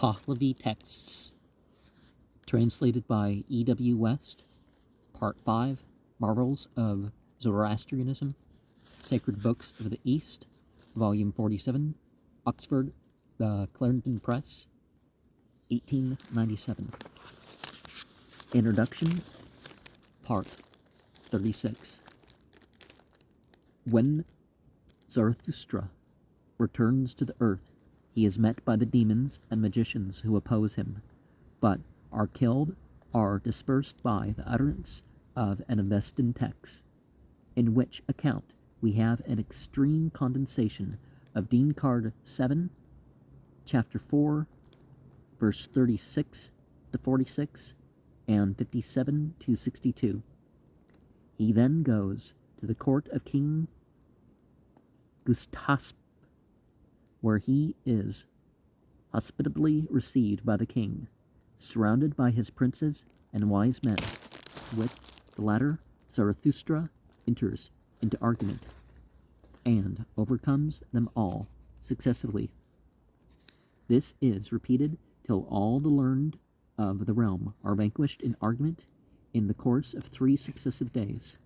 Pahlavi Texts, translated by E.W. West, Part 5, Marvels of Zoroastrianism, Sacred Books of the East, Volume 47, Oxford, The Clarendon Press, 1897. Introduction, Part 36. When Zarathustra returns to the earth, he is met by the demons and magicians who oppose him, but are killed or dispersed by the utterance of an Avestan text, in which account we have an extreme condensation of Dean Card 7, Chapter 4, verse 36 to 46, and 57 to 62. He then goes to the court of King Gustasp, where he is hospitably received by the king, surrounded by his princes and wise men. With the latter, Zarathustra enters into argument and overcomes them all successively. This is repeated till all the learned of the realm are vanquished in argument in the course of 3 successive days.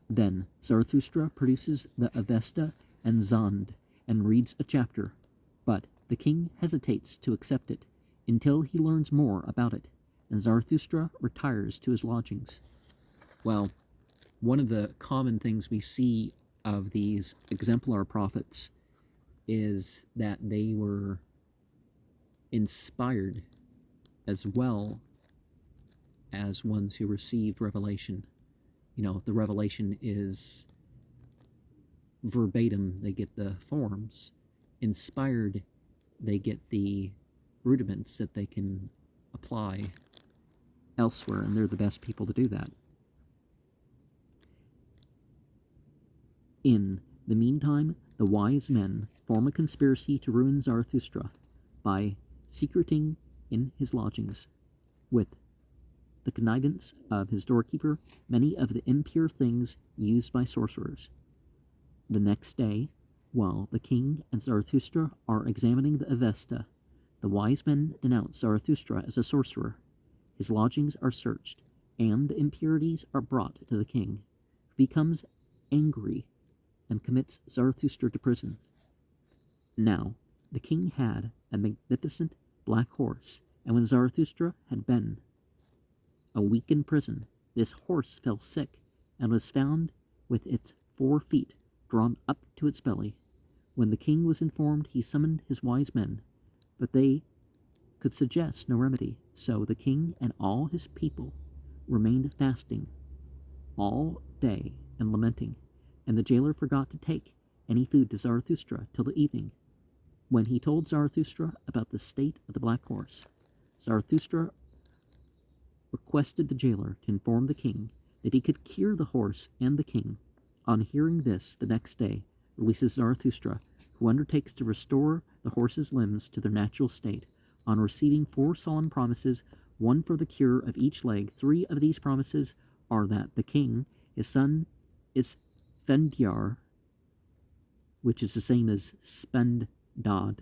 Then Zarathustra produces the Avesta and Zand and reads a chapter, but the king hesitates to accept it until he learns more about it, and Zarathustra retires to his lodgings. Well, one of the common things we see of these exemplar prophets is that they were inspired as well as ones who received revelation. You know, the revelation is verbatim, they get the forms. Inspired, they get the rudiments that they can apply elsewhere, and they're the best people to do that. In the meantime, the wise men form a conspiracy to ruin Zarathustra by secreting in his lodgings, with the connivance of his doorkeeper, many of the impure things used by sorcerers. The next day, while the king and Zarathustra are examining the Avesta, the wise men denounce Zarathustra as a sorcerer. His lodgings are searched, and the impurities are brought to the king, who becomes angry and commits Zarathustra to prison. Now, the king had a magnificent black horse, and when Zarathustra had been a week in prison, this horse fell sick and was found with its 4 feet drawn up to its belly. When the king was informed, he summoned his wise men, but they could suggest no remedy. So the king and all his people remained fasting all day and lamenting, and the jailer forgot to take any food to Zarathustra till the evening, when he told Zarathustra about the state of the black horse. Zarathustra requested the jailer to inform the king that he could cure the horse and the king. On hearing this, the next day releases Zarathustra, who undertakes to restore the horse's limbs to their natural state. On receiving 4 solemn promises, one for the cure of each leg, 3 of these promises are that the king, his son is Fendyar, which is the same as Spendad,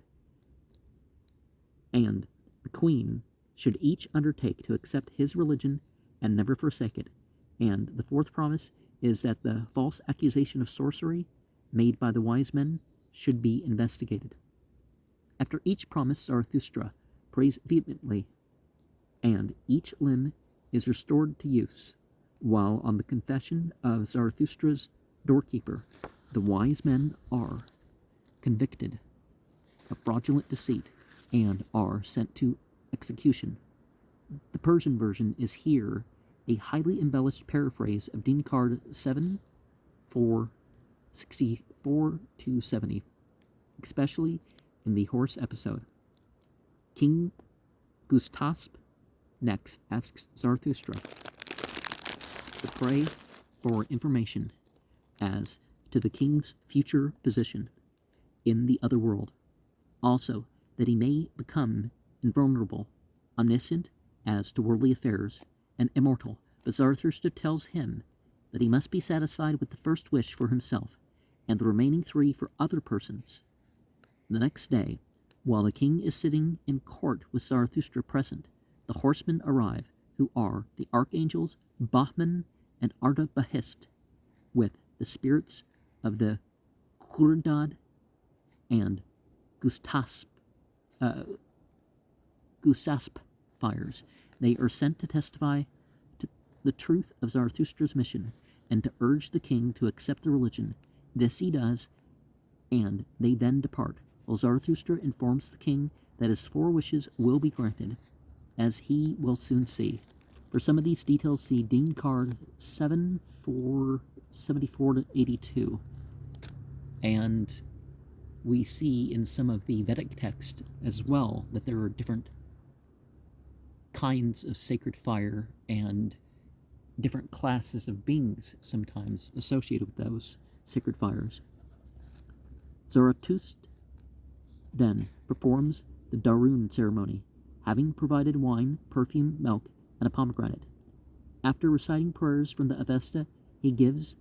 and the queen should each undertake to accept his religion and never forsake it. And the 4th promise is that the false accusation of sorcery made by the wise men should be investigated. After each promise, Zarathustra prays vehemently, and each limb is restored to use, while on the confession of Zarathustra's doorkeeper, the wise men are convicted of fraudulent deceit and are sent to execution. The Persian version is here a highly embellished paraphrase of Dean Card 7, 4, 64 to 70, especially in the horse episode. King Gustasp next asks Zarathustra to pray for information as to the king's future position in the other world, also that he may become invulnerable, omniscient as to worldly affairs, and immortal. But Zarathustra tells him that he must be satisfied with the first wish for himself, and the remaining 3 for other persons. The next day, While the king is sitting in court with Zarathustra present, the horsemen arrive, who are the archangels Bahman and Ardabahist, with the spirits of the Kurdad and Gustasp fires. They are sent to testify to the truth of Zarathustra's mission and to urge the king to accept the religion. This he does, and they then depart, while Zarathustra informs the king that his 4 wishes will be granted, as he will soon see. For some of these details, see Dean card 74 to 82. And we see in some of the Vedic text as well that there are different kinds of sacred fire and different classes of beings sometimes associated with those sacred fires. Zarathustra then performs the Darun ceremony, having provided wine, perfume, milk, and a pomegranate. After reciting prayers from the Avesta, he gives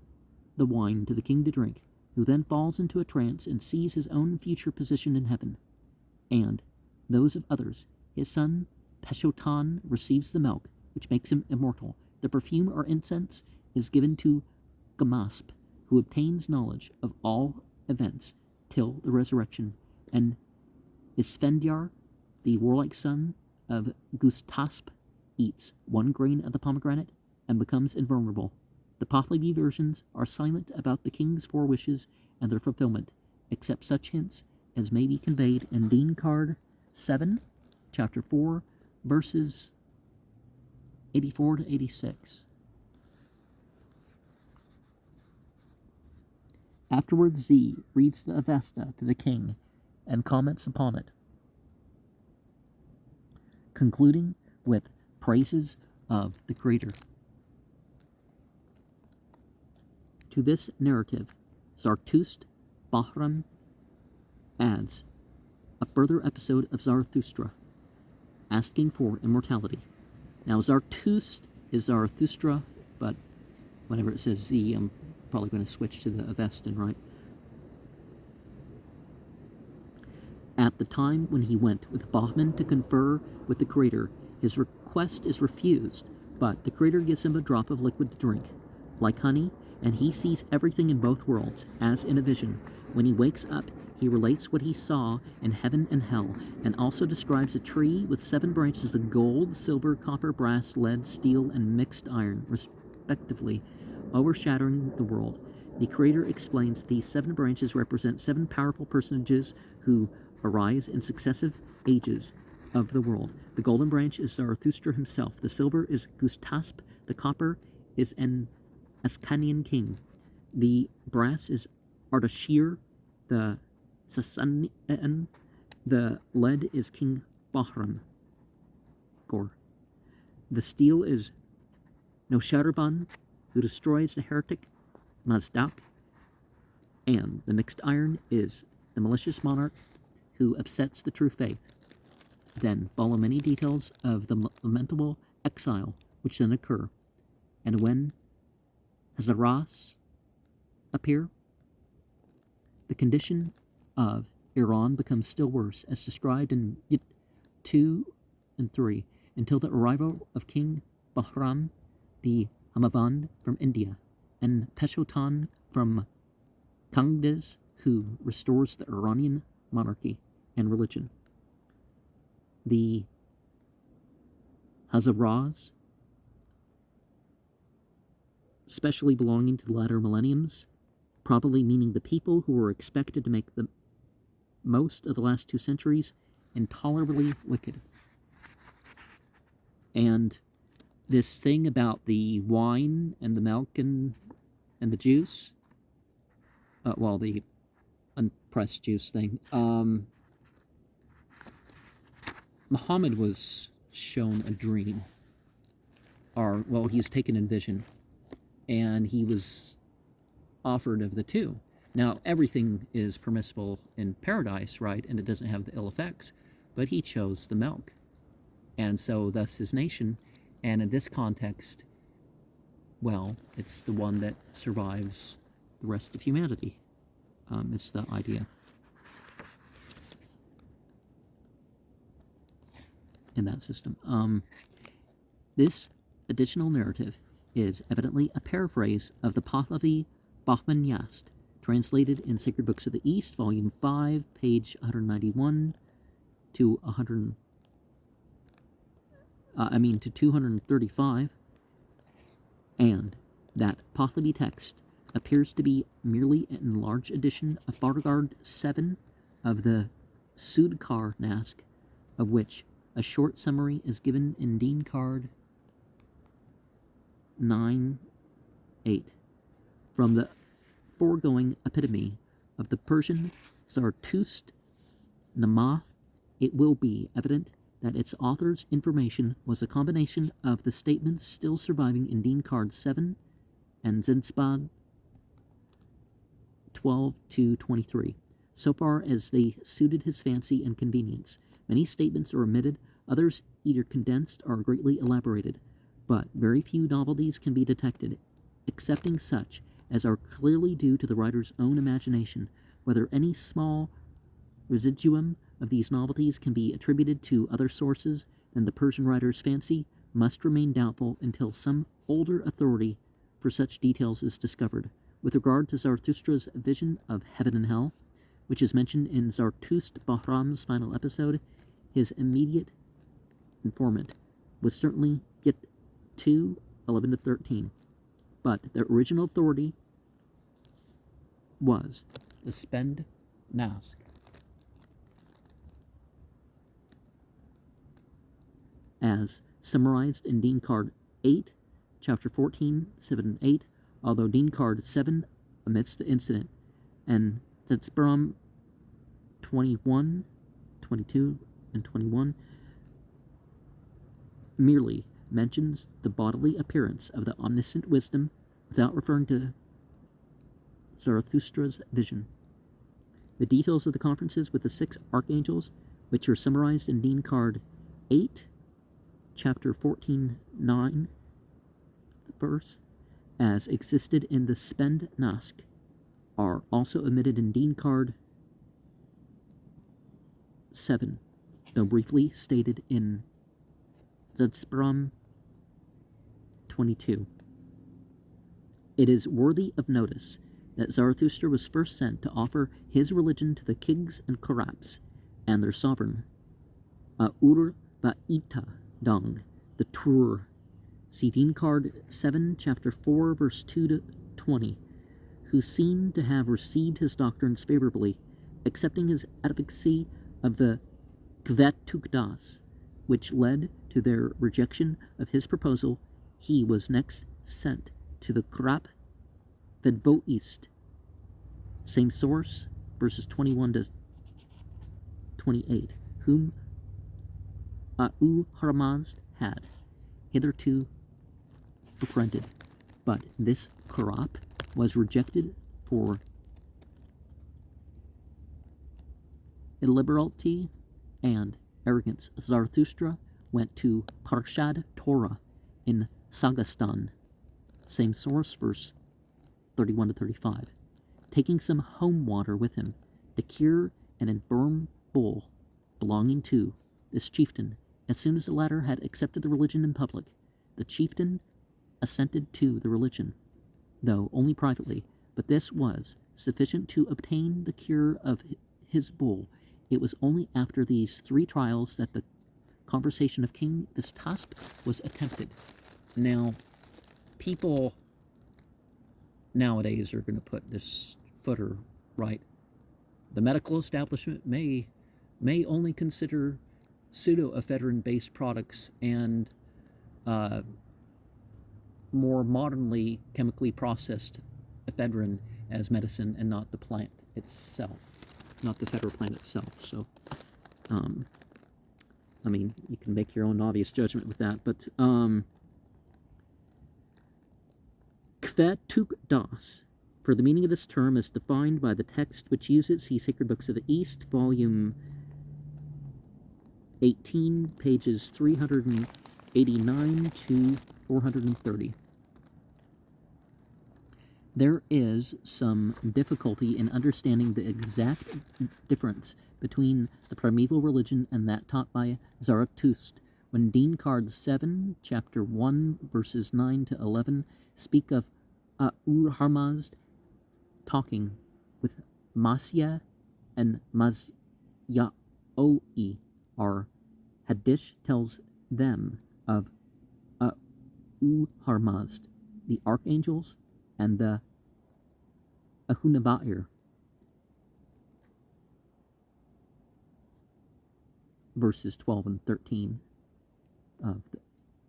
the wine to the king to drink, who then falls into a trance and sees his own future position in heaven, and those of others. His son Peshotan receives the milk, which makes him immortal. The perfume or incense is given to Gamasp, who obtains knowledge of all events till the resurrection, and Isfendyar, the warlike son of Gustasp, eats 1 grain of the pomegranate and becomes invulnerable. The Pahlavi versions are silent about the king's 4 wishes and their fulfillment, except such hints as may be conveyed in Dean card 7, chapter 4, verses 84 to 86. Afterwards, Z reads the Avesta to the king and comments upon it, concluding with praises of the Creator. To this narrative, Zarathustra Bahram adds a further episode of Zarathustra, asking for immortality. Now, Zarathustra is Zarathustra, but whenever it says Z, I'm probably going to switch to the Avestan, right? At the time when he went with Bahman to confer with the Creator, his request is refused, but the Creator gives him a drop of liquid to drink, like honey, and he sees everything in both worlds, as in a vision. When he wakes up, he relates what he saw in heaven and hell, and also describes a tree with 7 branches of gold, silver, copper, brass, lead, steel, and mixed iron, respectively, overshadowing the world. The Creator explains that these 7 branches represent 7 powerful personages who arise in successive ages of the world. The golden branch is Zarathustra himself. The silver is Gustasp. The copper is an Ascanian king. The brass is Ardashir, the Sasanian. The lead is King Bahram. The steel is Nosharaban, who destroys the heretic Mazdak. And the mixed iron is the malicious monarch who upsets the true faith. Then follow many details of the lamentable exile which then occur, and when Hazaras appear, the condition of Iran becomes still worse, as described in Yit 2 and 3, until the arrival of King Bahram the Hamavand from India, and Peshotan from Kangdes, who restores the Iranian monarchy and religion. The Hazaras, especially belonging to the latter millenniums, probably meaning the people who were expected to make the most of the last 2 centuries intolerably wicked. And this thing about the wine and the milk and the juice, the unpressed juice thing, Muhammad was shown a dream, he's taken in vision, and he was offered of the 2. Now, everything is permissible in paradise, right, and it doesn't have the ill effects, but he chose the milk, and so thus his nation, and in this context, it's the one that survives the rest of humanity. It's the idea. in that system. This additional narrative is evidently a paraphrase of the Pahlavi Bahman Yast, translated in Sacred Books of the East, Volume 5, page 191 to 235, and that Pahlavi text appears to be merely an enlarged edition of Bargard 7 of the Sudkar Nask, of which a short summary is given in Dean Card 9-8. From the foregoing epitome of the Persian Zarathustra Nama, it will be evident that its author's information was a combination of the statements still surviving in Dean Card 7 and Zinspad 12-23, so far as they suited his fancy and convenience. Many statements are omitted, others either condensed or greatly elaborated, but very few novelties can be detected, excepting such as are clearly due to the writer's own imagination. Whether any small residuum of these novelties can be attributed to other sources than the Persian writer's fancy must remain doubtful until some older authority for such details is discovered. With regard to Zarathustra's vision of heaven and hell, which is mentioned in Zarathustra Bahram's final episode, his immediate informant would certainly get 2:11-13, but the original authority was the Spend Nask, as summarized in Dean Card 8, Chapter 14, 7 and 8, although Dean Card 7 omits the incident, and Tzbram 21, 22, and 21 merely mentions the bodily appearance of the omniscient wisdom without referring to Zarathustra's vision. The details of the conferences with the 6 archangels, which are summarized in Dean Card 8, Chapter 14:9, verse, as existed in the Spend Nask, are also omitted in Dean Card 7, though briefly stated in Tzbram 22. It is worthy of notice that Zarathustra was first sent to offer his religion to the Kigs and Koraps and their sovereign, Ur-Vaita Dong, the Tur. See Dean Card 7, Chapter 4, verse 2-20, who seemed to have received his doctrines favorably, accepting his advocacy of the Kvetukdas, which led to their rejection of his proposal. He was next sent to the Krap Vedvoist, same source, verses 21-28, whom Haramazd had hitherto befriended, but this Krap was rejected for illiberality and arrogance. Zarathustra went to Parshad Torah in Sagastan, same source, verse 31-35, taking some home water with him to cure an infirm bull belonging to this chieftain. As soon as the latter had accepted the religion in public, the chieftain assented to the religion, though only privately, but this was sufficient to obtain the cure of his bull. It was only after these 3 trials that the conversation of King Vistasp was attempted. Now, people nowadays are going to put this footer right. The medical establishment may only consider pseudo-ephedrine-based products and more modernly chemically processed ephedrine as medicine, and not the plant itself, not the ephedra plant itself. So, I mean, you can make your own obvious judgment with that, but Kvetukdas, for the meaning of this term is defined by the text which uses, see Sacred Books of the East, volume 18, pages 389 to 430. There is some difficulty in understanding the exact difference between the primeval religion and that taught by Zarathustra, when Dean Card 7, chapter 1, verses 9 to 11, speak of Ur-Harmazd talking with Masya and Mazyaoi, our Hadith tells them of Ur-Harmazd, the archangels, and the Ahunavair. Verses 12 and 13 of the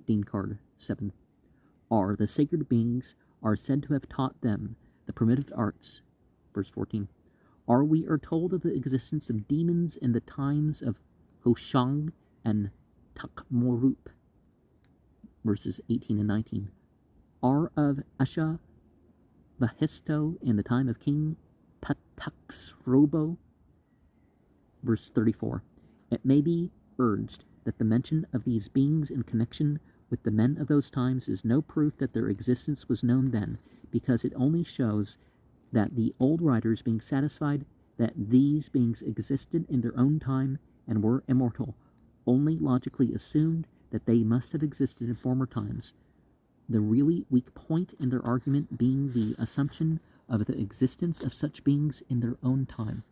Dean Card 7 are the sacred beings are said to have taught them the primitive arts. Verse 14. We are told of the existence of demons in the times of Hoshang and Takmorup. Verses 18 and 19. Are of Asha Vahisto in the time of King Pataksrobo. Verse 34. It may be urged that the mention of these beings in connection with the men of those times is no proof that their existence was known then, because it only shows that the old writers, being satisfied that these beings existed in their own time and were immortal, only logically assumed that they must have existed in former times, the really weak point in their argument being the assumption of the existence of such beings in their own time.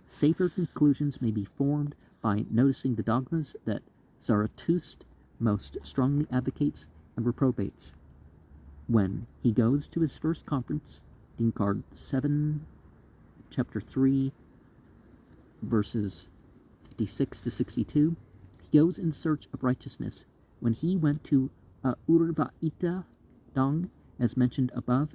Safer conclusions may be formed by noticing the dogmas that Zarathustra most strongly advocates and reprobates. When he goes to his first conference, Dean Card 7, chapter 3, verses 56 to 62, he goes in search of righteousness. When he went to Urvaita Dong, as mentioned above,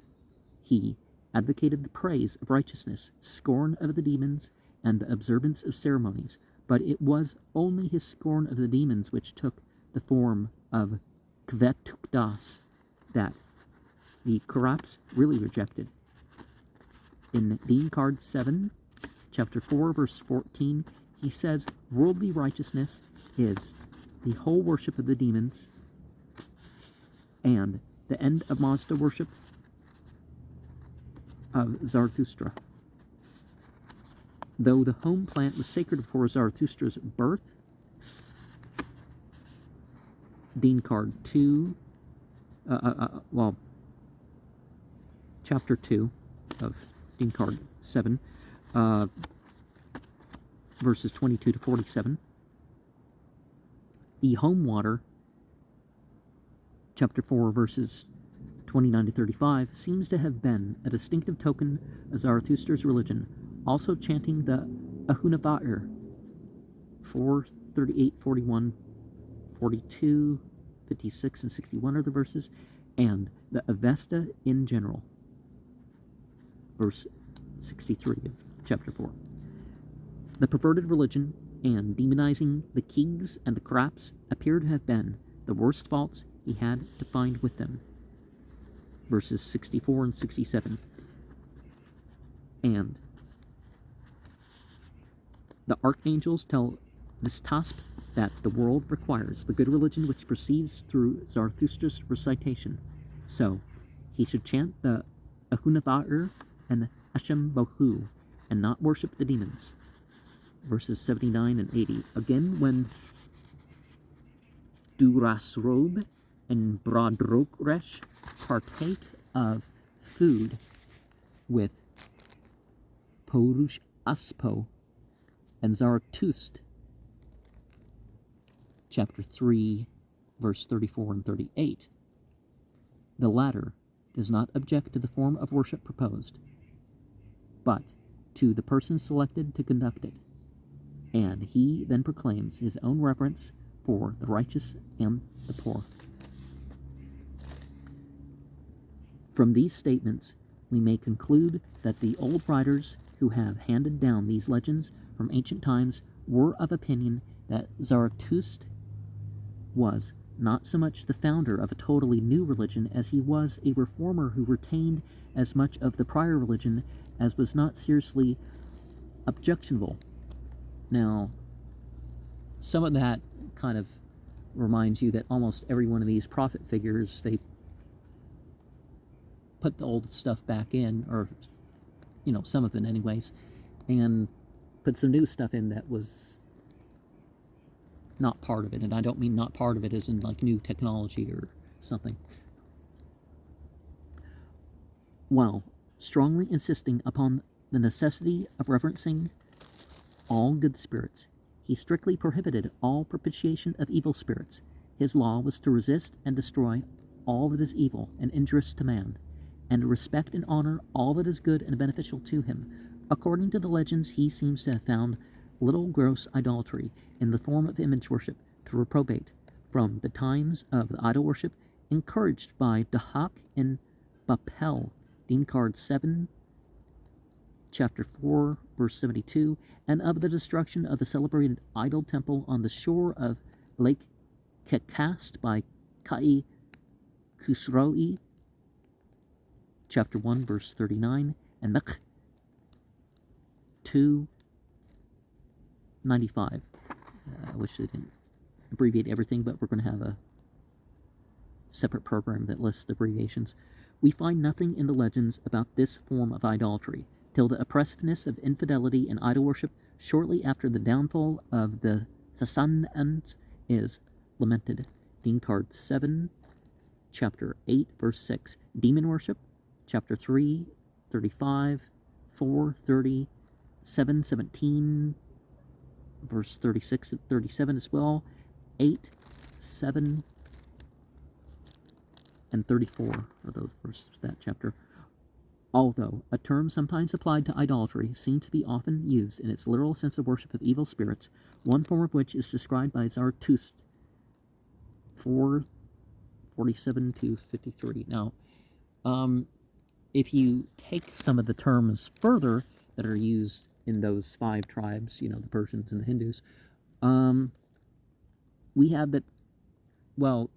he advocated the praise of righteousness, scorn of the demons, and the observance of ceremonies, but it was only his scorn of the demons which took the form of Kvetukdas that the Karaps really rejected. In Dean Card 7, chapter 4, verse 14, he says worldly righteousness is the whole worship of the demons and the end of Mazda worship of Zarathustra. Though the home plant was sacred for Zarathustra's birth, Dean Card 2, chapter 2 of Dean Card 7, verses 22 to 47, the home water, chapter 4, verses 29 to 35, seems to have been a distinctive token of Zarathustra's religion, also chanting the Ahunavair, 4, 38, 41, 42, 56, and 61 are the verses, and the Avesta in general, verse 63 of chapter 4. The perverted religion and demonizing the kings and the Karaps appear to have been the worst faults he had to find with them, verses 64 and 67. And the archangels tell Vistasp that the world requires the good religion which proceeds through Zarathustra's recitation. So he should chant the Ahunavair and Hashem Bohu and not worship the demons. Verses 79 and 80. Again, when Durasrobe and Brodrokresh partake of food with Porush Aspo and Zarathustra, chapter 3, verse 34 and 38. The latter does not object to the form of worship proposed, but to the person selected to conduct it, and he then proclaims his own reverence for the righteous and the poor. From these statements, we may conclude that the old writers who have handed down these legends from ancient times were of opinion that Zarathustra was not so much the founder of a totally new religion as he was a reformer who retained as much of the prior religion as was not seriously objectionable. Now, some of that kind of reminds you that almost every one of these prophet figures, they put the old stuff back in, or, some of it anyways, and put some new stuff in that was not part of it. And I don't mean not part of it as in like new technology or something. While strongly insisting upon the necessity of reverencing all good spirits, he strictly prohibited all propitiation of evil spirits. His law was to resist and destroy all that is evil and injurious to man, and to respect and honor all that is good and beneficial to him. According to the legends, he seems to have found little gross idolatry in the form of image worship to reprobate from the times of the idol worship encouraged by Dahak in Bapel, Dean Card 7, chapter 4, verse 72, and of the destruction of the celebrated idol temple on the shore of Lake Kekast by Kai Khusroi, chapter 1, verse 39, and Mek 295. I wish they didn't abbreviate everything, but we're going to have a separate program that lists the abbreviations. We find nothing in the legends about this form of idolatry till the oppressiveness of infidelity and idol worship shortly after the downfall of the Sassanians is lamented. Dean Card 7, chapter 8, verse 6. Demon worship, chapter 3, 35, 4, 30, 7, 17, verse 36 and 37 as well, 8, 7, and 34 are those verses of that chapter. Although a term sometimes applied to idolatry seems to be often used in its literal sense of worship of evil spirits, one form of which is described by Zarathustra 4:47 to 53. Now, if you take some of the terms further that are used in those 5 tribes, the Persians and the Hindus, we have that, well,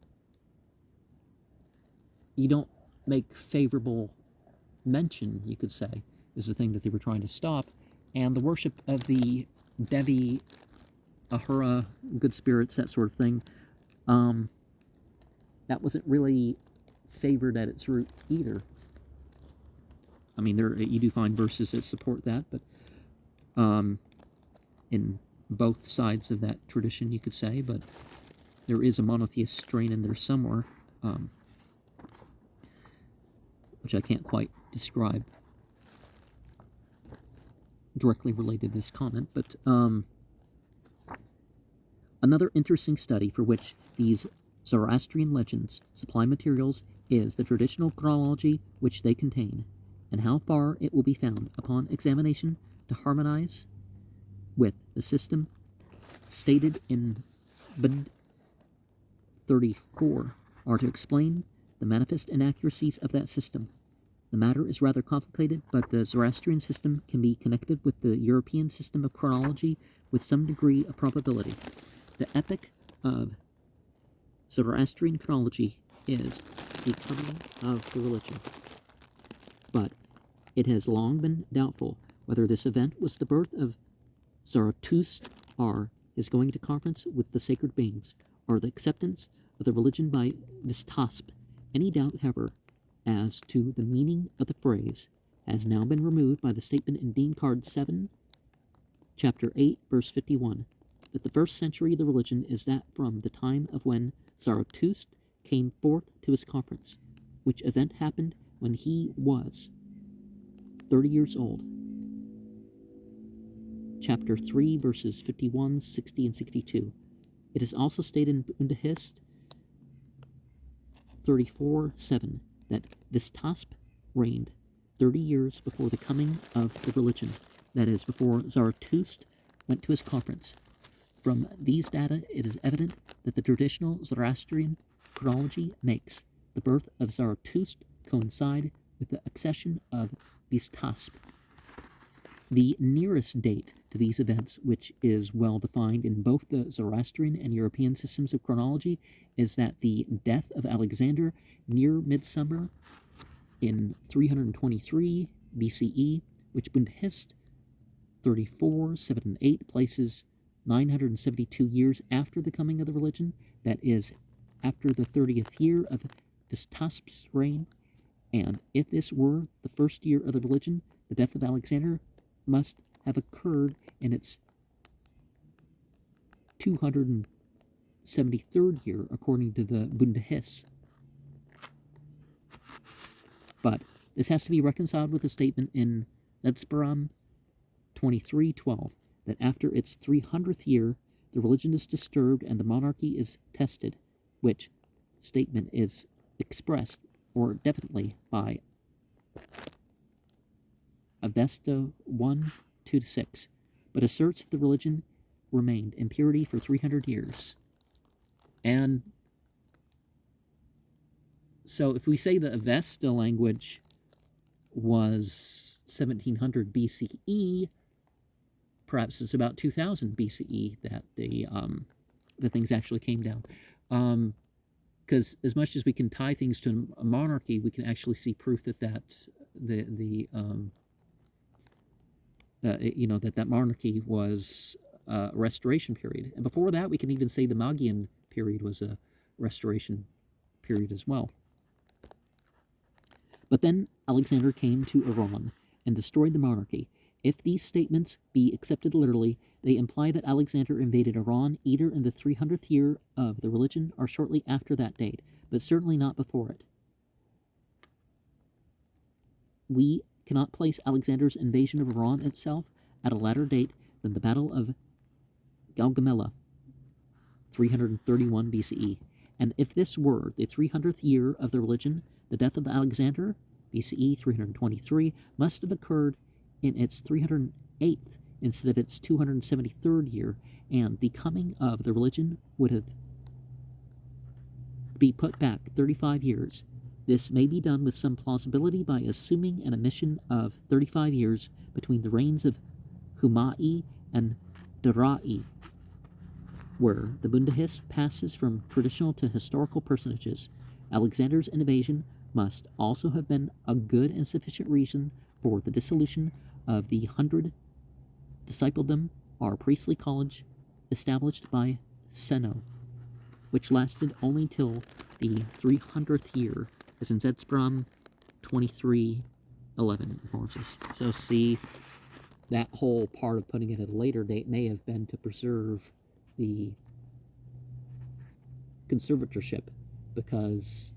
you don't make favorable mention, you could say, is the thing that they were trying to stop, and the worship of the Devi, Ahura, good spirits, that sort of thing, that wasn't really favored at its root either. I mean, you do find verses that support that, but in both sides of that tradition, you could say, but there is a monotheist strain in there somewhere, which I can't quite describe directly related to this comment, but another interesting study for which these Zoroastrian legends supply materials is the traditional chronology which they contain, and how far it will be found upon examination to harmonize with the system stated in Bd 34, or to explain the manifest inaccuracies of that system. The matter is rather complicated, but the Zoroastrian system can be connected with the European system of chronology with some degree of probability. The epoch of Zoroastrian chronology is the coming of the religion, but it has long been doubtful whether this event was the birth of Zarathustra, or his going to conference with the sacred beings, or the acceptance of the religion by Vistasp. Any doubt, however, as to the meaning of the phrase has now been removed by the statement in Dean Card 7, chapter 8, verse 51, that the first century of the religion is that from the time of when Zarathustra came forth to his conference, which event happened when he was 30 years old. Chapter 3, verses 51, 60, and 62. It is also stated in Bundahist 34:7 that Vistasp reigned 30 years before the coming of the religion, that is, before Zarathustra went to his conference. From these data, it is evident that the traditional Zoroastrian chronology makes the birth of Zarathustra coincide with the accession of Vistasp. The nearest date to these events, which is well defined in both the Zoroastrian and European systems of chronology, is that the death of Alexander near midsummer in 323 BCE, which Bundahist 34, 7, and 8 places 972 years after the coming of the religion, that is, after the 30th year of Vistasp's reign. And if this were the first year of the religion, the death of Alexander must have occurred in its 230th 373rd year, according to the Bundahis. But this has to be reconciled with the statement in Letzberam 23:12 that after its 300th year, the religion is disturbed and the monarchy is tested, which statement is expressed or definitely by Avesta 1:2-6, but asserts that the religion remained in purity for 300 years. And so if we say the Avesta language was 1700 BCE, perhaps it's about 2000 BCE that the things actually came down. Because as much as we can tie things to a monarchy, we can actually see proof that that's that monarchy was a restoration period. And before that, we can even say the Magian period was a restoration period as well. But then Alexander came to Iran and destroyed the monarchy. If these statements be accepted literally, they imply that Alexander invaded Iran either in the 300th year of the religion or shortly after that date, but certainly not before it. We cannot place Alexander's invasion of Iran itself at a later date than the Battle of Gaugamela, 331 BCE. And if this were the 300th year of the religion, the death of Alexander, BCE 323, must have occurred in its 308th instead of its 273rd year, and the coming of the religion would have be put back 35 years. This may be done with some plausibility by assuming an omission of 35 years between the reigns of Huma'i and Dara'i, where the Bundahis passes from traditional to historical personages. Alexander's invasion must also have been a good and sufficient reason for the dissolution of the 100 discipledom, or priestly college, established by Seno, which lasted only till the 300th year, as in Zedspram 23:11 informs us. So see, that whole part of putting it at a later date may have been to preserve the conservatorship, because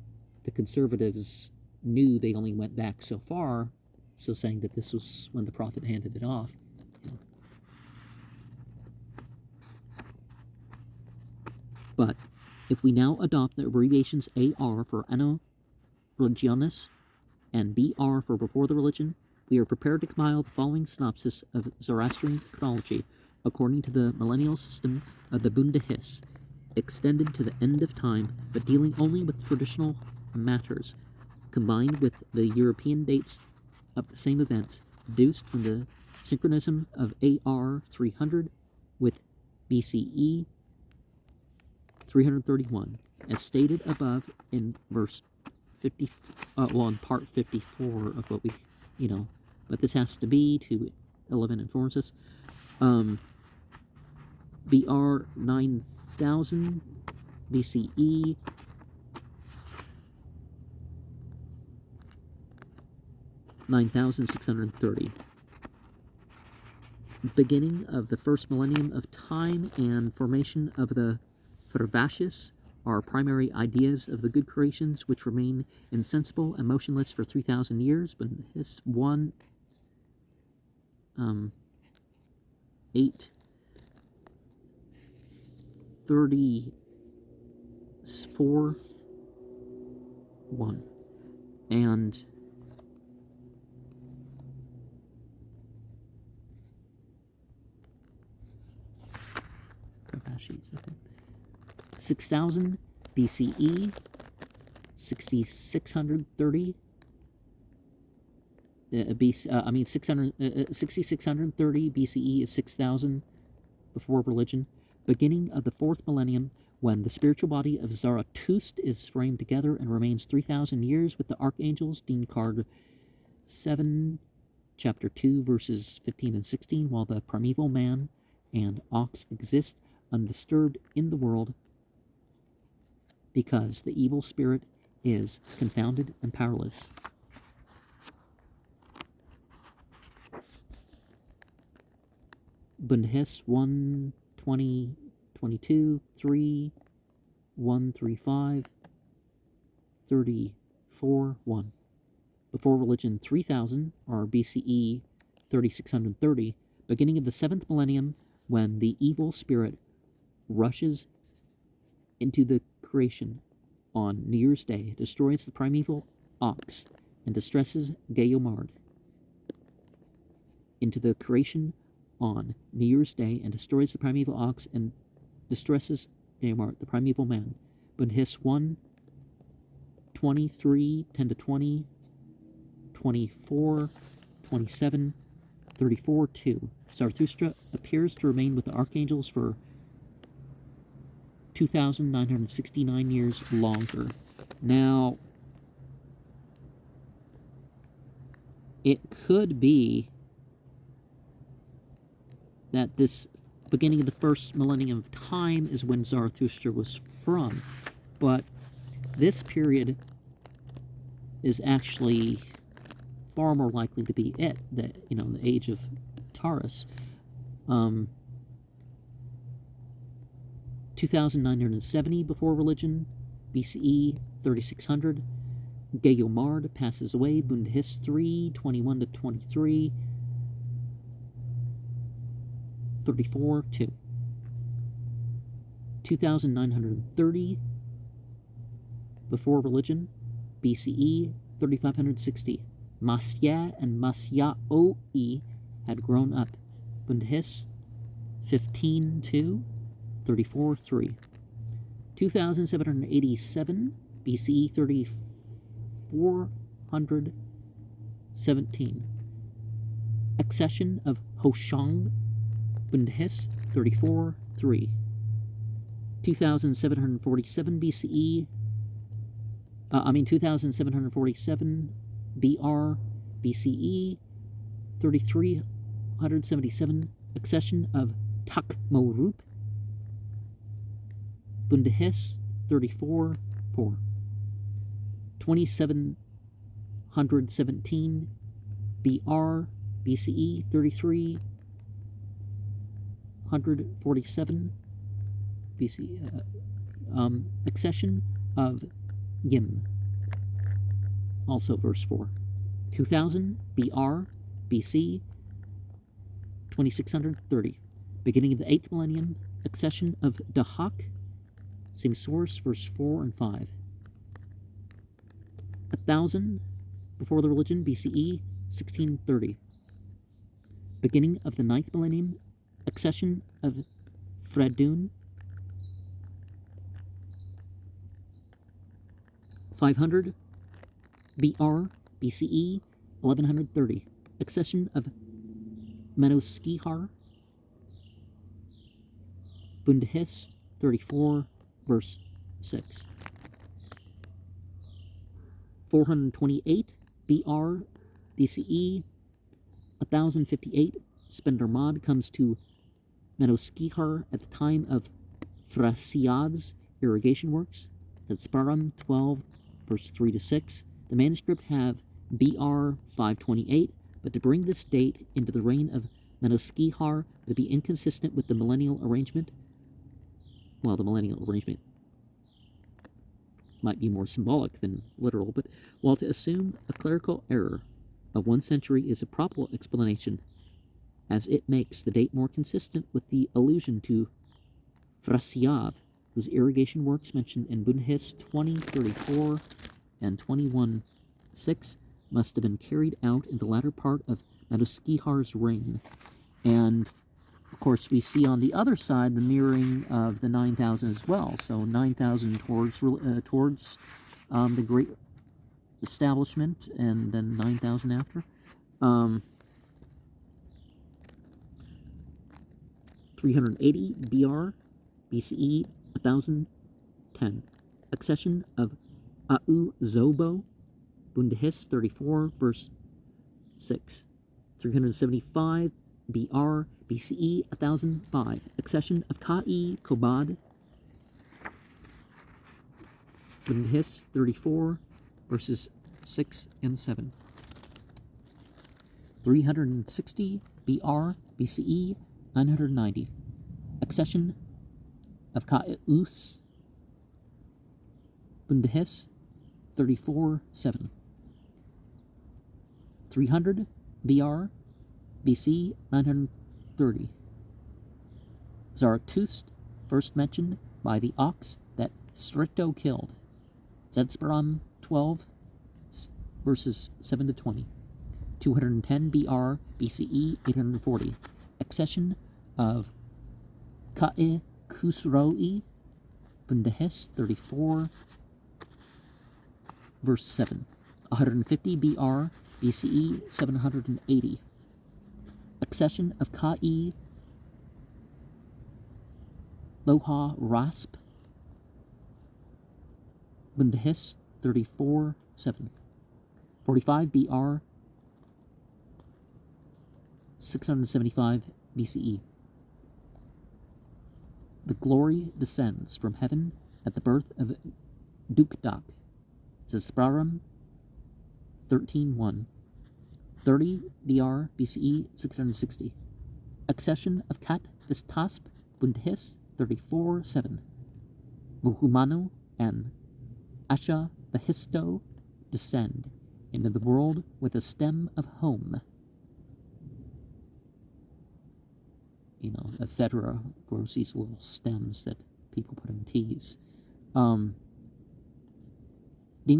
the conservatives knew they only went back so far, so saying that this was when the prophet handed it off. But if we now adopt the abbreviations AR for Anno Religionis and BR for before the religion, we are prepared to compile the following synopsis of Zoroastrian chronology according to the millennial system of the Bundahis, extended to the end of time, but dealing only with traditional matters, combined with the European dates of the same events, deduced from the synchronism of AR 300 with BCE 331, as stated above in verse 50, in part 54 of what we, but this has to be to 11 informs us. BR 9000 BCE 9630. Beginning of the first millennium of time and formation of the Fervashis are primary ideas of the good creations which remain insensible and motionless for 3,000 years, but this 834 1 and Fervashis, okay. 6000 BCE, 6630. 6630 BCE is 6000 before religion. Beginning of the fourth millennium, when the spiritual body of Zarathustra is framed together and remains 3,000 years with the archangels, Dean card 7, chapter 2, verses 15 and 16, while the primeval man and ox exist undisturbed in the world, because the evil spirit is confounded and powerless. Bundahis 1:20, 22, 3, 135, 34, 1. Before religion 3000, or BCE 3630, beginning of the 7th millennium, when the evil spirit rushes into the creation on New Year's Day, destroys the primeval ox, and distresses Geomard. Into the creation on New Year's Day, and destroys the primeval ox, and distresses Geomard, the primeval man. Bundhis 1, 23, 10 to 20, 24, 27, 34, 2. Zarathustra appears to remain with the archangels for 2,969 years longer. Now, it could be that this beginning of the first millennium of time is when Zarathustra was from, but this period is actually far more likely to be it, the age of Taurus. 2,970 before religion, BCE 3600. Geomard passes away, Bundhis 3, 21 to 23, 34, 2. 2,930 before religion, BCE 3560. Masya and Masyaoi had grown up, Bundhis 15, 2, 34, 3. 2,787 BCE 3417. Accession of Hoshang, Bundhis 34, 3. 2,747 BCE, 2,747 BR, BCE 3377. Accession of Takmorup, Bundhis 34, 4. 2717 BR, BCE 3347 BC. Accession of Gim, also verse 4. 2000 BR, BC 2630. Beginning of the 8th millennium, accession of Dahak, same source, verse 4 and 5. 1000 before the religion, BCE 1630. Beginning of the 9th millennium, accession of Fredun. 500 BR, BCE 1130. Accession of Menoskihar, Bundhis 34, verse 6. 428 BR, BCE 1058. Spendermad comes to Menoskihar at the time of Frasiad's irrigation works. That's Sparam 12, verse 3 to 6. The manuscript have BR 528, but to bring this date into the reign of Menoskihar would be inconsistent with the millennial arrangement. Well, the millennial arrangement might be more symbolic than literal, but while to assume a clerical error of 1 century is a proper explanation, as it makes the date more consistent with the allusion to Frasiav, whose irrigation works mentioned in Bundhis 20:34 and 21:6 must have been carried out in the latter part of Menoskihar's reign. And of course, we see on the other side the mirroring of the 9,000 as well. So 9,000 towards the Great Establishment, and then 9,000 after. 380 BR, BCE 1010. Accession of Au Zobo, Bundhis 34, verse 6. 375 BR, BCE 1005. Accession of Ka'i Kobad, Bundhis 34, verses 6 and 7. 360 BR, BCE 990. Accession of Ka'us, Bundahis 34:7. 300 BR BC 930. Zarathustra first mentioned by the ox that Stricto killed. Zedspram 12 verses 7 to 20. 210 BR BCE 840. Accession of Ka'e Khusroi Bundahis 34 verse 7. 150 BR BCE 780. Accession of Ka'i Loha Rasp Bundahis 34:7. 45 BR 675 BCE. The glory descends from heaven at the birth of Dukdak. Zesprarum 13:1. 30 BR BCE 660. Accession of Kat Vistasp Bundahis 34:7. Vuhumanu and Asha Bahisto descend into the world with a stem of home. You know, ephedra grows these little stems that people put in teas. Dean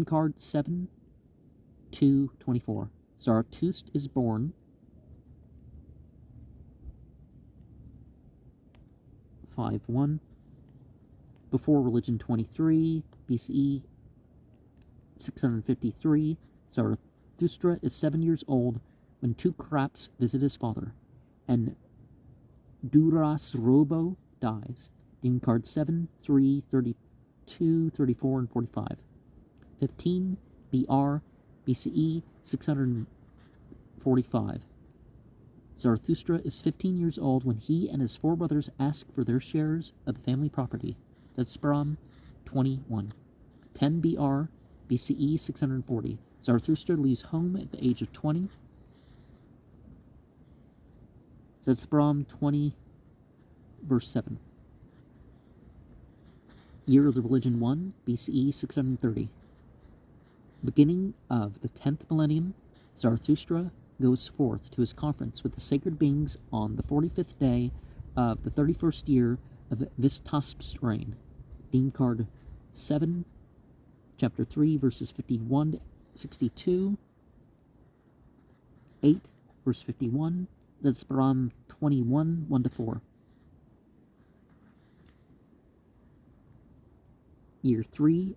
card 7-2-24. Zarathustra is born 5-1. Before religion 23 BCE 653. Zarathustra is 7 years old when two Kraps visit his father, and Durasrobo dies. Dean card 7, 3, 32, 34, and 45. 15 BR BCE 645. Zarathustra is 15 years old when he and his 4 brothers ask for their shares of the family property. That's Brahm 21. 10 BR BCE 640. Zarathustra leaves home at the age of 20. Zedspram 20, verse 7. Year of the Religion 1, BCE 630. Beginning of the 10th millennium, Zarathustra goes forth to his conference with the sacred beings on the 45th day of the 31st year of Vistasp's reign. Dean card 7, chapter 3, verses 51 to 62, 8, verse 51, Zedspram 21, 1 to 4. Year 3,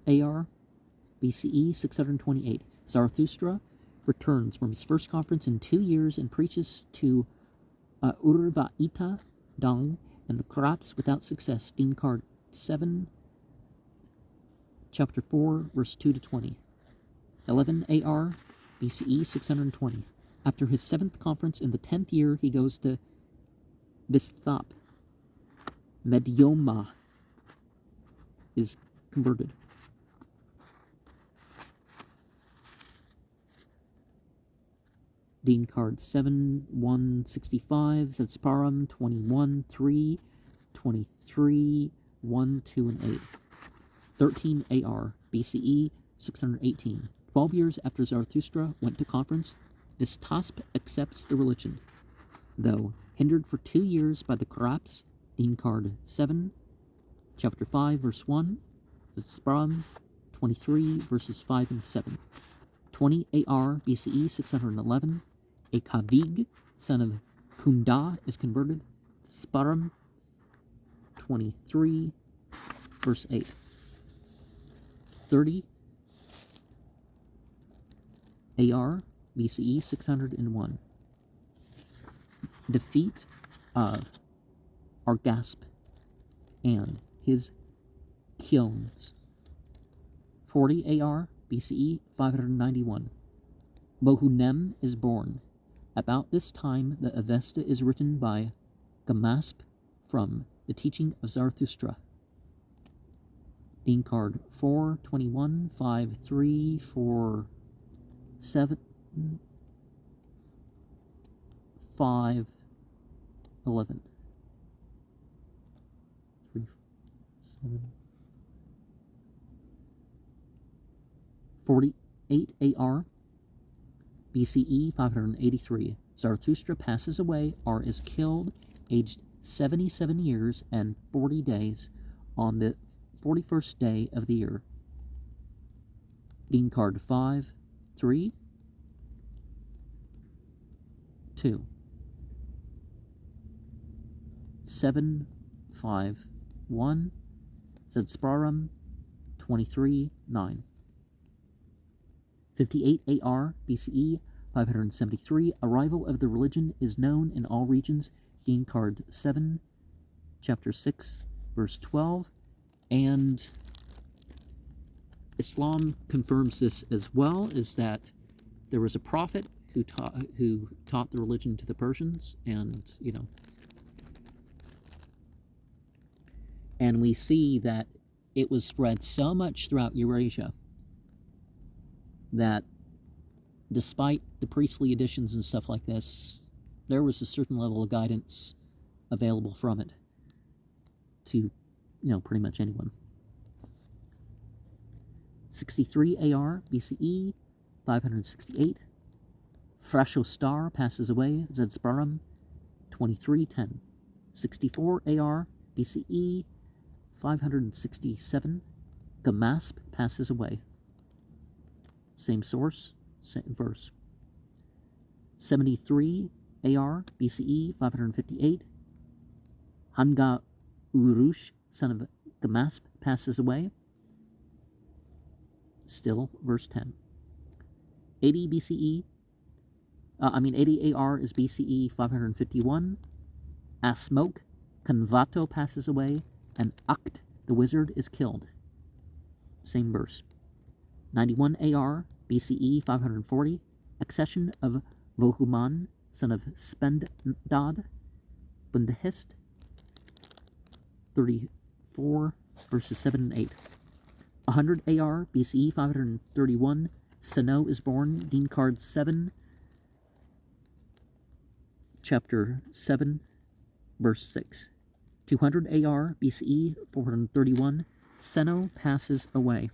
AR, BCE 628. Zarathustra returns from his first conference in 2 years and preaches to Urvaita Dang and the Kraps without success. Dean card 7, chapter 4, verse 2 to 20. 11 AR, BCE 620. After his 7th conference in the 10th year, he goes to Visthap. Medyoma is converted. Dean card 7, 165, Zetsparam 21, 3, 23, 1, 2, and 8. 13 AR, BCE 618. 12 years after Zarathustra went to conference, Vistasp accepts the religion, though hindered for 2 years by the Kraps. Dean card 7, chapter 5, verse 1, Zetsparam 23, verses 5 and 7. 20 AR, BCE 611, a Kavig, son of Kunda, is converted. Sparam 23, verse 8. 30 AR, BCE 601. Defeat of Argasp and his Kilns. 40 AR, BCE 591. Bohunem is born. About this time, the Avesta is written by Gamasp from the teaching of Zarathustra. Dean card 4, 21, 5, 3, 4, 7, 5, 11. 3, 7, 48 AR, BCE 583. Zarathustra passes away or is killed, aged 77 years and 40 days, on the 41st day of the year. Dean card 5, 3, 2, 7, 5, 1, Zedsparum 23, 9. 58 AR, BCE 573. Arrival of the religion is known in all regions. Dean card 7, chapter 6, verse 12. And Islam confirms this as well, is that there was a prophet who taught the religion to the Persians, and and we see that it was spread so much throughout Eurasia that despite the priestly editions and stuff like this, there was a certain level of guidance available from it to, pretty much anyone. 63 AR, BCE, 568. Frasho Star passes away, Zedsparum 2310. 64 AR, BCE, 567. Gamasp passes away. Same source, same verse. 73 AR, BCE, 558. Hanga Urush, son of Gamasp, passes away. Still, verse 10. 80 BCE, 80 AR is BCE 551. Asmoke, Kanvato passes away, and Akt, the wizard, is killed. Same verse. 91 AR, BCE 540. Accession of Vohuman, son of Spendad, Bundahist, 34, verses 7 and 8. 100 AR, BCE 531. Sano is born, Dean card 7, chapter 7, verse 6. 200 AR, BCE 431. Seno passes away.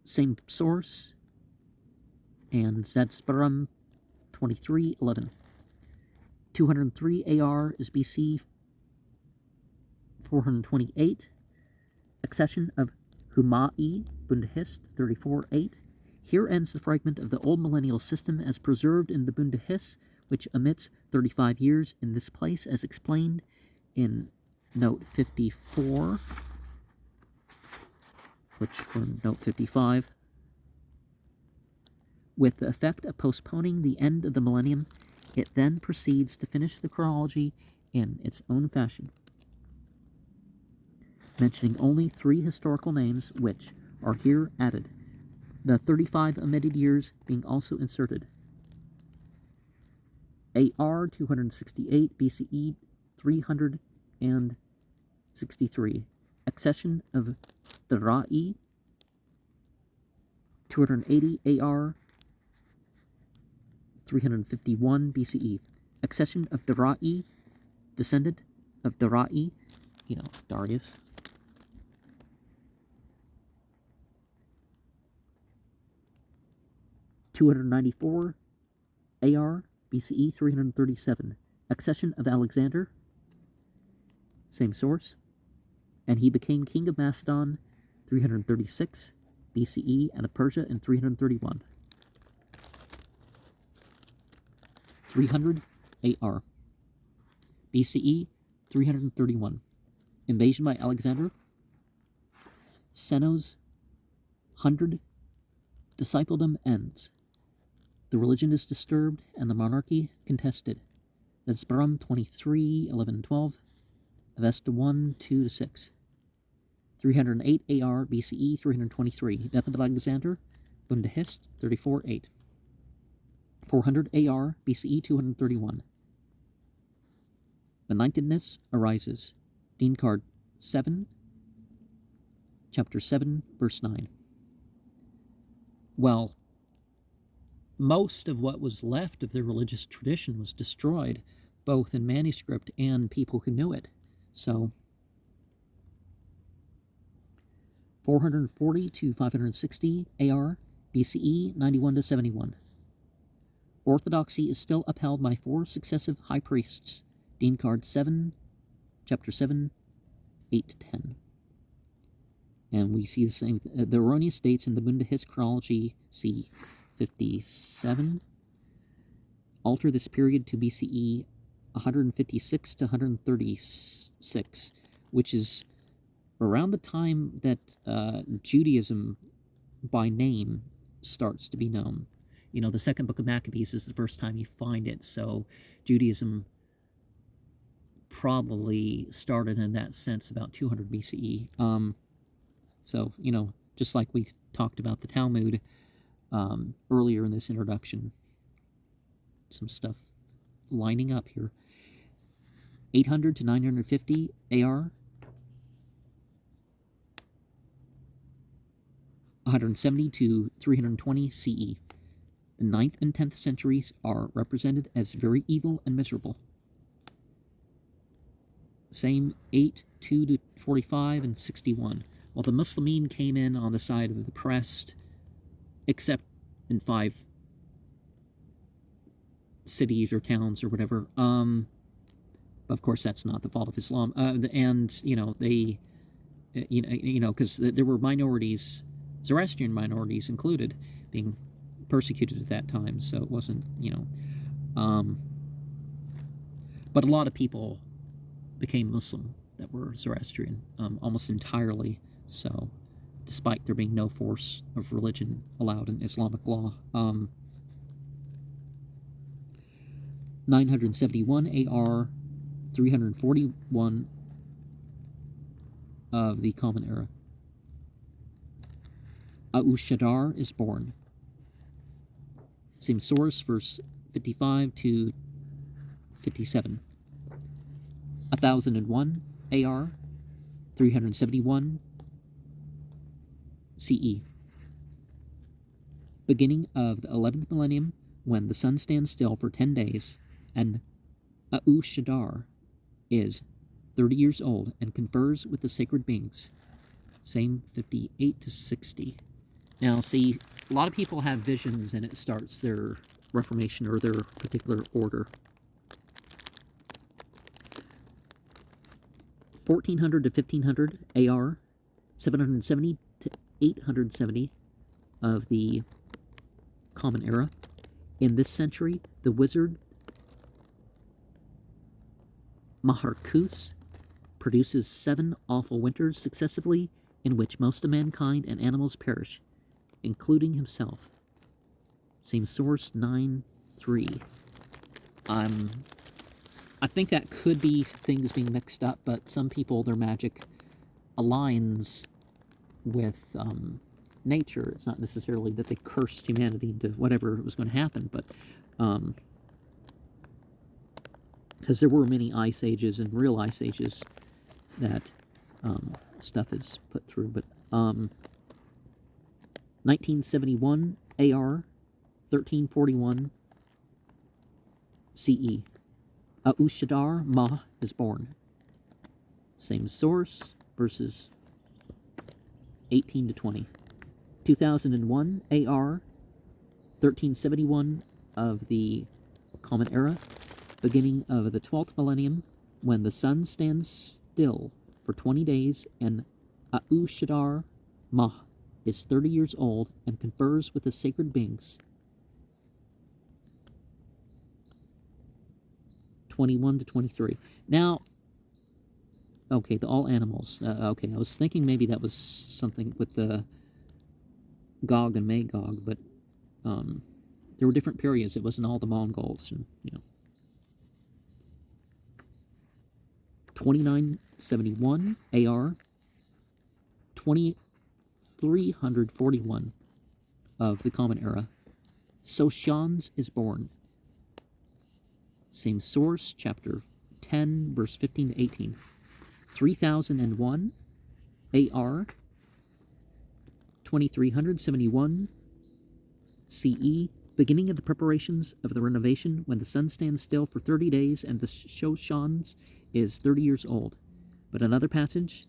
Same source, and Zedsparum 23:11. 203 AR is BC 428. Accession of Humai, Bundahist 34:8. Here ends the fragment of the old millennial system as preserved in the Bundahist, which omits 35 years in this place, as explained in note 54, which from note 55. With the effect of postponing the end of the millennium, it then proceeds to finish the chronology in its own fashion, mentioning only 3 historical names, which are here added, the 35 omitted years being also inserted. AR 268 BCE 363. Accession of Darai 280 AR 351 BCE. Accession of Darai, descendant of Darai, Darius. (294) AR BCE 337. Accession of Alexander, same source, and he became king of Macedon 336 BCE and of Persia in 331. 300 AR BCE 331. Invasion by Alexander. Seno's 100 discipledom ends. The religion is disturbed and the monarchy contested. Zedsparum 23:11-12. Avesta 1:2-6. 308 AR BCE 323. Death of Alexander, Bundahist 34:8. 400 AR BCE 231. Benighted arises. Dean card 7, chapter 7, verse 9. Well, most of what was left of the religious tradition was destroyed, both in manuscript and people who knew it. So, 440 to 560 AR, BCE 91 to 71. Orthodoxy is still upheld by 4 successive high priests. Dean card 7, chapter 7, 8 to 10. And we see the same, the erroneous dates in the Bunda His chronology, c. 57, alter this period to BCE 156 to 136, which is around the time that Judaism by name starts to be known. You know, the second book of Maccabees is the first time you find it, so Judaism probably started in that sense about 200 BCE. So, you know, just like we talked about the Talmud earlier in this introduction, some stuff lining up here. 800 to 950 AR, 170 to 320 CE. The 9th and 10th centuries are represented as very evil and miserable. Same 8, 2 to 45, and 61. Well, the Muslimin came in on the side of the oppressed, except in 5 cities or towns or whatever. Of course, that's not the fault of Islam. And, you know, they, because there were minorities, Zoroastrian minorities included, being persecuted at that time, so it wasn't, but a lot of people became Muslim that were Zoroastrian, almost entirely so, despite there being no force of religion allowed in Islamic law. 971 AR, 341 of the Common Era. Aushadar is born. Same source, verse 55 to 57. 1001 AR, 371 CE. Beginning of the 11th millennium, when the sun stands still for 10 days, and Aushadar is 30 years old and confers with the sacred beings. Same 58 to 60. Now, see, a lot of people have visions and it starts their Reformation or their particular order. 1400 to 1500 AR, 770 to 870 of the Common Era. In this century, the wizard Maharkus produces 7 awful winters successively in which most of mankind and animals perish, including himself. Same source, 9:3. I think that could be things being mixed up, but some people, their magic aligns with nature. It's not necessarily that they cursed humanity into whatever was going to happen, but because there were many ice ages and real ice ages that stuff is put through. But 1971 AR, 1341 CE. Aushadar Mah is born. Same source, verses 18 to 20. 2001 AR, 1371 of the Common Era, beginning of the 12th millennium, when the sun stands still for 20 days, and Aushadar Mah is 30 years old and confers with the sacred beings. 21 to 23. Now, okay, the all animals. Okay, I was thinking maybe that was something with the Gog and Magog, but there were different periods. It wasn't all the Mongols, and 2971 AR, 2341 of the Common Era. Soshans is born. Same source, chapter 10, verse 15 to 18. 3001 AR, 2371 CE, beginning of the preparations of the renovation, when the sun stands still for 30 days and the Shoshans is 30 years old. But another passage,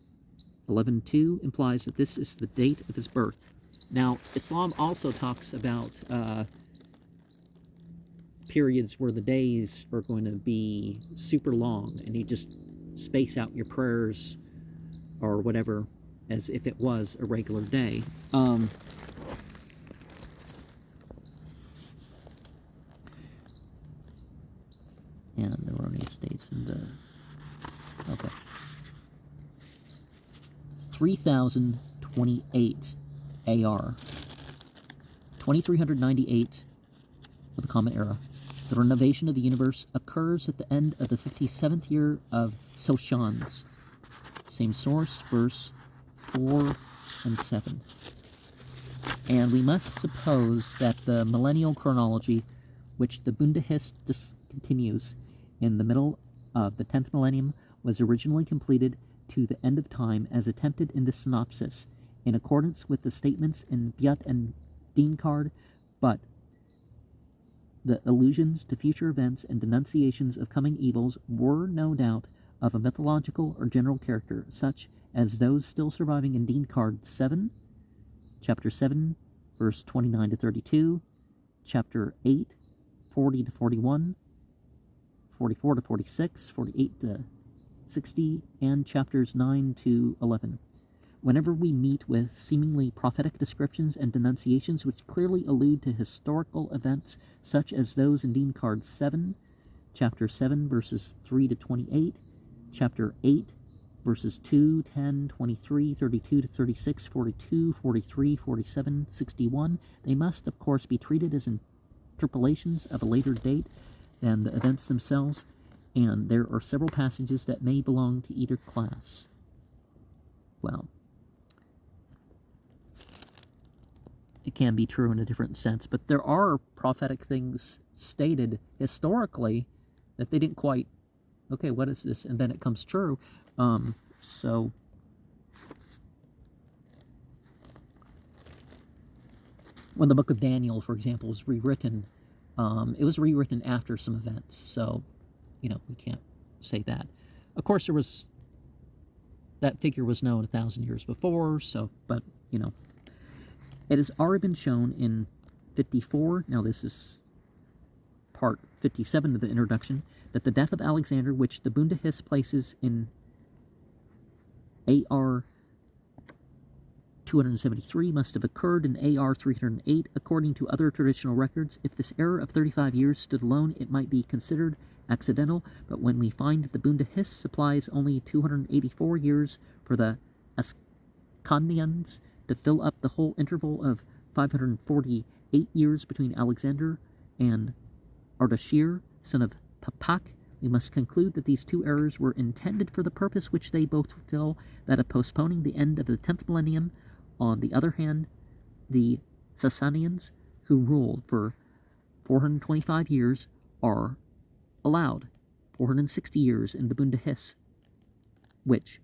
11:2 implies that this is the date of his birth. Now, Islam also talks about periods where the days are going to be super long, and you just space out your prayers or whatever as if it was a regular day. And the erroneous dates in the... Okay. 3028 AR. 2398 of the Common Era. The renovation of the universe occurs at the end of the 57th year of Soshans. Same source, verse 4 and 7. And we must suppose that the millennial chronology, which the Bundahist discontinues in the middle of the 10th millennium, was originally completed to the end of time as attempted in the synopsis, in accordance with the statements in Biat and Dinkard, but the allusions to future events and denunciations of coming evils were no doubt of a mythological or general character, such as those still surviving in Dinkard 7, chapter 7, verse 29 to 32, chapter 8, 40 to 41, 44 to 46, 48 to 60, and chapters 9 to 11. Whenever we meet with seemingly prophetic descriptions and denunciations which clearly allude to historical events such as those in Dinkard 7, chapter 7, verses 3 to 28, chapter 8, verses 2, 10, 23, 32 to 36, 42, 43, 47, 61, they must, of course, be treated as interpolations of a later date than the events themselves, and there are several passages that may belong to either class. Well, it can be true in a different sense, but there are prophetic things stated historically that they didn't quite, okay, what is this? And then it comes true. So when the book of Daniel, for example, was rewritten, it was rewritten after some events, so, we can't say that. Of course, that figure was known 1,000 years before, so, but, it has already been shown in 54, now this is part 57 of the introduction, that the death of Alexander, which the Bundahist places in AR 273, must have occurred in AR 308, according to other traditional records. If this error of 35 years stood alone, it might be considered accidental, but when we find that the Bundahist supplies only 284 years for the Ascanians to fill up the whole interval of 548 years between Alexander and Ardashir, son of Papak, we must conclude that these two errors were intended for the purpose which they both fulfill, that of postponing the end of the 10th millennium. On the other hand, the Sasanians, who ruled for 425 years, are allowed 460 years in the Bundahist, which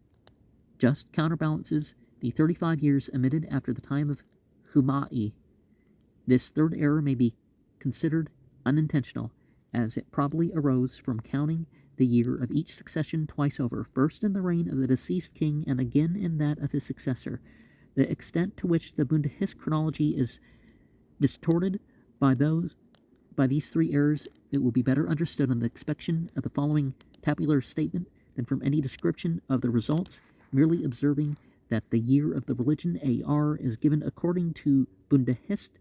just counterbalances the 35 years omitted after the time of Huma'i. This third error may be considered unintentional, as it probably arose from counting the year of each succession twice over, first in the reign of the deceased king and again in that of his successor. The extent to which the Bundahist chronology is distorted by these three errors, it will be better understood on the inspection of the following tabular statement than from any description of the results, merely observing that the year of the religion AR is given according to Bundahist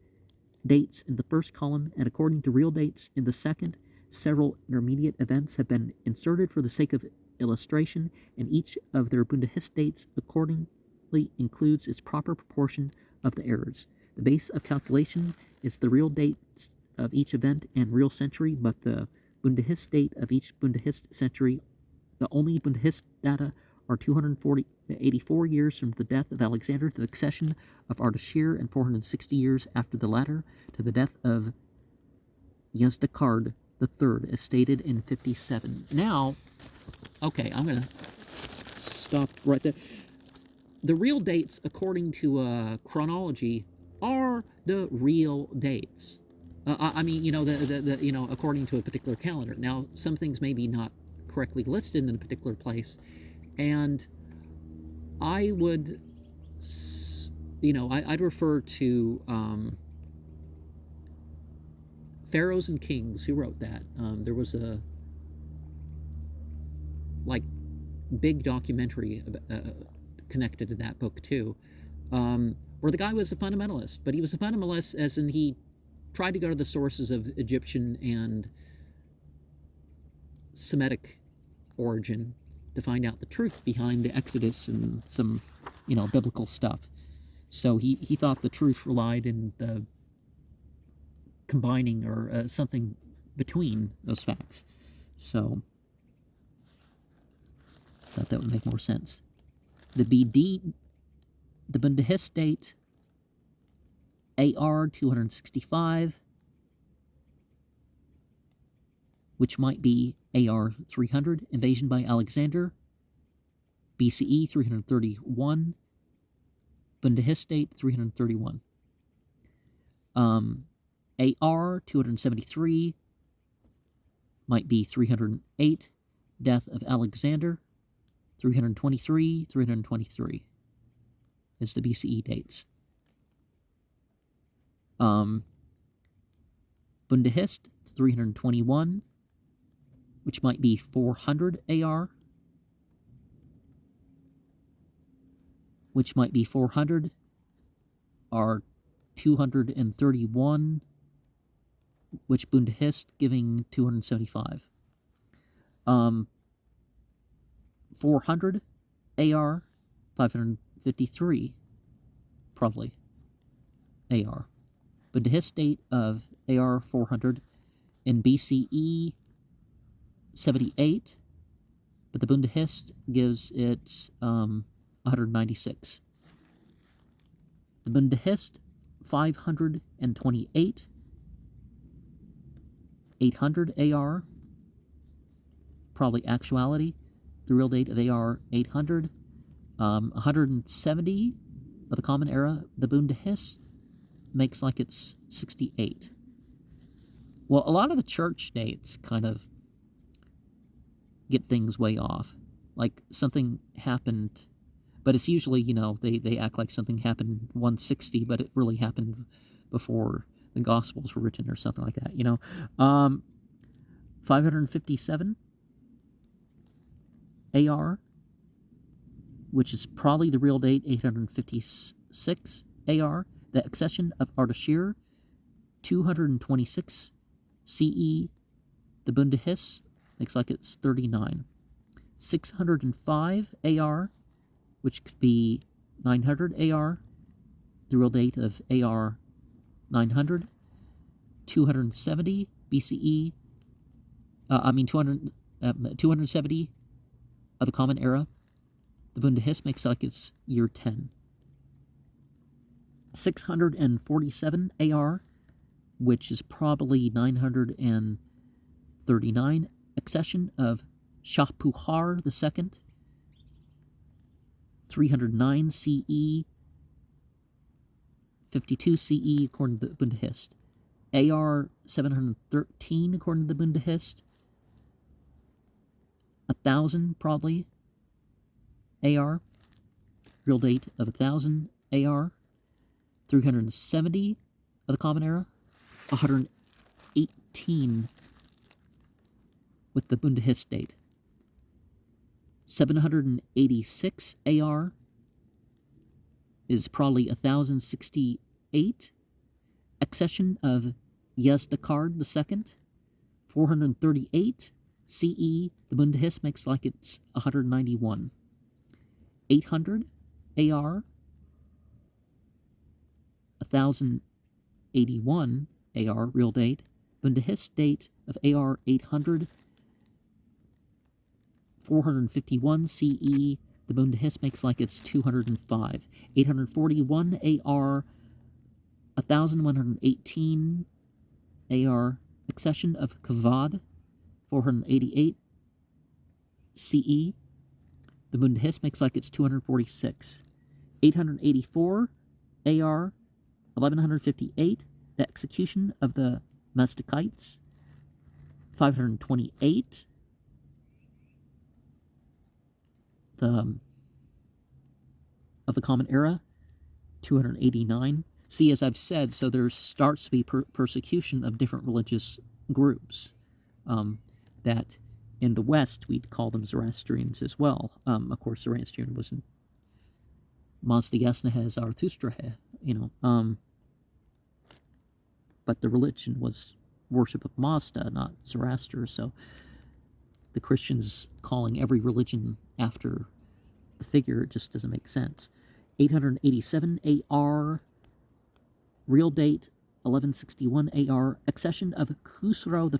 dates in the first column, and according to real dates in the second. Several intermediate events have been inserted for the sake of illustration, and each of their Bundahist dates accordingly includes its proper proportion of the errors. The base of calculation is the real dates of each event and real century, but the Bundahist date of each Bundahist century, the only Bundahist data, are 284 years from the death of Alexander to the accession of Ardashir, and 460 years after the latter to the death of Yazdakard III, as stated in 57. Now, okay, I'm going to stop right there. The real dates, according to chronology, are the real dates. According to a particular calendar. Now, some things may be not correctly listed in a particular place, and I would, I'd refer to Pharaohs and Kings. Who wrote that? There was a like big documentary connected to that book too, where the guy was a fundamentalist, but he was a fundamentalist as in he tried to go to the sources of Egyptian and Semitic origin to find out the truth behind the Exodus and some, biblical stuff. So he thought the truth relied in the combining or something between those facts. So I thought that would make more sense. The Bundahist date, AR 265, which might be AR 300, invasion by Alexander, BCE 331, Bundahist date 331. AR 273 might be 308, death of Alexander, 323 is the BCE dates. Bundahist 321, which might be 400 AR, which might be 400, are 231, which Bundahist giving 275. 400 AR, 553, probably AR. Bundahist date of AR 400 in BCE 78, but the Bundahist gives it 196. The Bundahist 528, 800 AR, probably actuality. The real date of AR 800, 170 of the Common Era. The Bundahist makes like it's 68. Well, a lot of the church dates kind of get things way off. Like something happened, but it's usually, they act like something happened 160, but it really happened before the Gospels were written or something like that, 557 AR, which is probably the real date, 856 AR. The accession of Ardashir, 226 CE. The Bundahist looks like it's 39. 605 AR, which could be 900 AR. The real date of AR 900. 270 BCE. 270 of the Common Era. The Bundahist makes like it's year 10. 647 AR, which is probably 939, accession of Shahpuhar II, 309 CE, 52 CE according to the Bundahist. AR 713 according to the Bundahist. 1,000 probably AR. Real date of 1,000 AR. 370 of the Common Era. 118 with the Bundahist date. 786 AR is probably 1,068. Accession of Yezdakard II. 438 CE. The Bundahist makes like it's 191. 800 AR. 1,081 AR, real date. Bundahist date of AR 800. 451 CE. The Bundahist makes like it's 205. 841 AR. 1,118 AR. Accession of Kavad. 488 CE. The Bundahist makes like it's 246. 884 AR. 1,158. The execution of the Mazdakites. 528. The of the Common Era, 289. See, as I've said, so there starts to be persecution of different religious groups that in the West we'd call them Zoroastrians as well. Of course, Zoroastrian was in Mazda Yasna Zarathustra, but the religion was worship of Mazda, not Zoroaster, so the Christians calling every religion after the figure just doesn't make sense. 887 AR, real date 1161 AR, accession of Khusro I,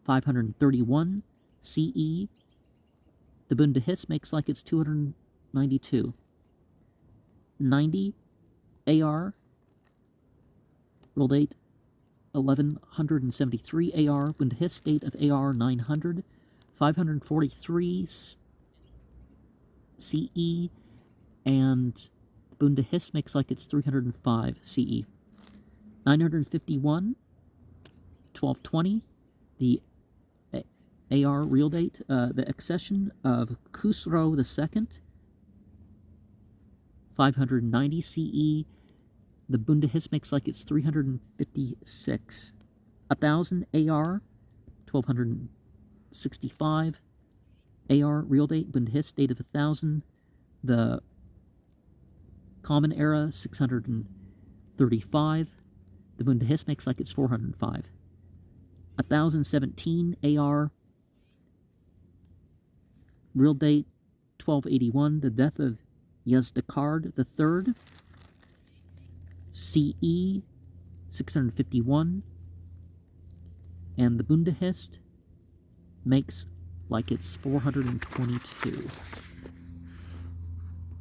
531 CE. The Bundahis makes like it's 292. 90 AR, real date 1173 AR, Bundahis date of AR 900, 543 CE, and Bundahis makes like it's 305 CE. 951, 1220, the AR real date, the accession of Khusro II, 590 CE. The Bundahis makes like it's 356. 1000 AR, 1265. AR real date, Bundahis date of 1000. The Common Era, 635. The Bundahis makes like it's 405. 1017 AR, real date 1281. The death of Yazdakard III, CE 651. And the Bundahist makes like it's 422.